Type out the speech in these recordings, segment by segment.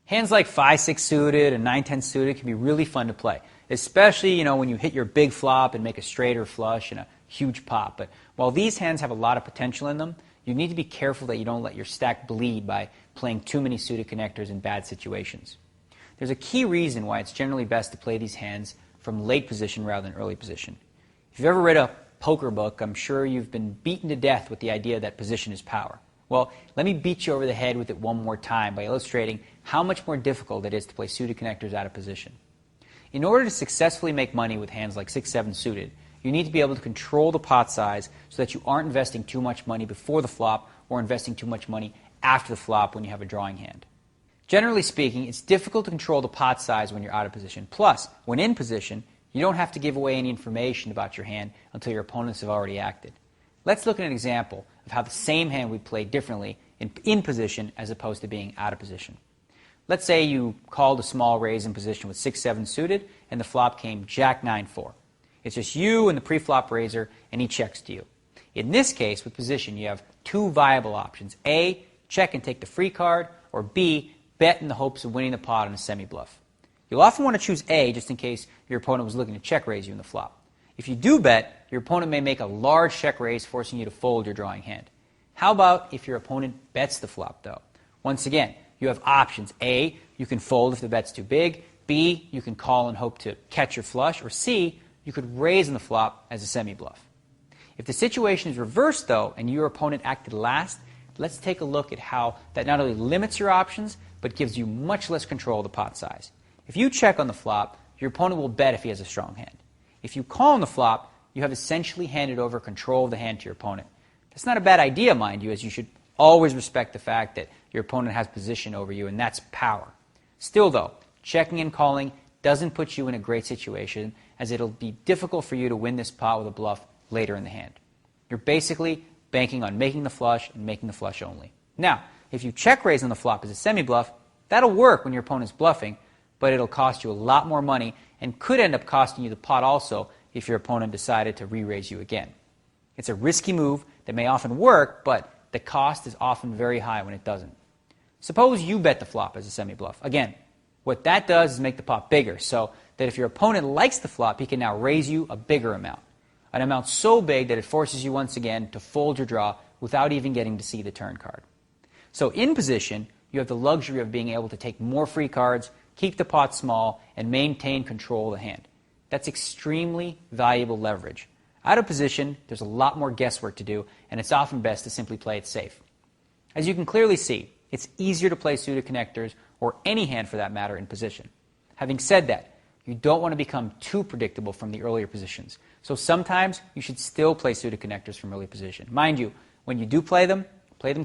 Hands like 5-6 suited and 9-10 suited can be really fun to play, especially when you hit your big flop and make a straight or flush and a huge pop. But while these hands have a lot of potential in them, you need to be careful that you don't let your stack bleed by playing too many suited connectors in bad situations. There's a key reason why it's generally best to play these hands from late position rather than early position. If you've ever read a poker book, I'm sure you've been beaten to death with the idea that position is power. Well, let me beat you over the head with it one more time by illustrating how much more difficult it is to play suited connectors out of position. In order to successfully make money with hands like 6-7 suited, you need to be able to control the pot size so that you aren't investing too much money before the flop or investing too much money after the flop when you have a drawing hand. Generally speaking, it's difficult to control the pot size when you're out of position. Plus, when in position, you don't have to give away any information about your hand until your opponents have already acted. Let's look at an example of how the same hand would play differently in position as opposed to being out of position. Let's say you called a small raise in position with 6-7 suited and the flop came Jack 9-4. It's just you and the pre-flop raiser and he checks to you. In this case, with position, you have two viable options. A, check and take the free card, or B, bet in the hopes of winning the pot on a semi-bluff. You'll often want to choose A just in case your opponent was looking to check raise you in the flop. If you do bet, your opponent may make a large check raise, forcing you to fold your drawing hand. How about if your opponent bets the flop, though? Once again, you have options. A, you can fold if the bet's too big. B, you can call and hope to catch your flush. Or C, you could raise in the flop as a semi-bluff. If the situation is reversed, though, and your opponent acted last, let's take a look at how that not only limits your options, but gives you much less control of the pot size. If you check on the flop, your opponent will bet if he has a strong hand. If you call on the flop, you have essentially handed over control of the hand to your opponent. That's not a bad idea, mind you, as you should always respect the fact that your opponent has position over you, and that's power. Still, though, checking and calling doesn't put you in a great situation, as it'll be difficult for you to win this pot with a bluff later in the hand. You're basically banking on making the flush and making the flush only. Now, if you check raise on the flop as a semi-bluff, that'll work when your opponent's bluffing, but it'll cost you a lot more money and could end up costing you the pot also if your opponent decided to re-raise you again. It's a risky move that may often work, but the cost is often very high when it doesn't. Suppose you bet the flop as a semi-bluff. Again, what that does is make the pot bigger, so that if your opponent likes the flop, he can now raise you a bigger amount. An amount so big that it forces you once again to fold your draw without even getting to see the turn card. So in position, you have the luxury of being able to take more free cards, keep the pot small, and maintain control of the hand. That's extremely valuable leverage. Out of position, there's a lot more guesswork to do, and it's often best to simply play it safe. As you can clearly see, it's easier to play suited connectors, or any hand for that matter, in position. Having said that, you don't want to become too predictable from the earlier positions. So sometimes you should still play suited connectors from early position. Mind you, when you do play them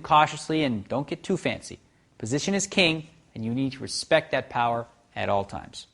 cautiously and don't get too fancy. Position is king, and you need to respect that power at all times.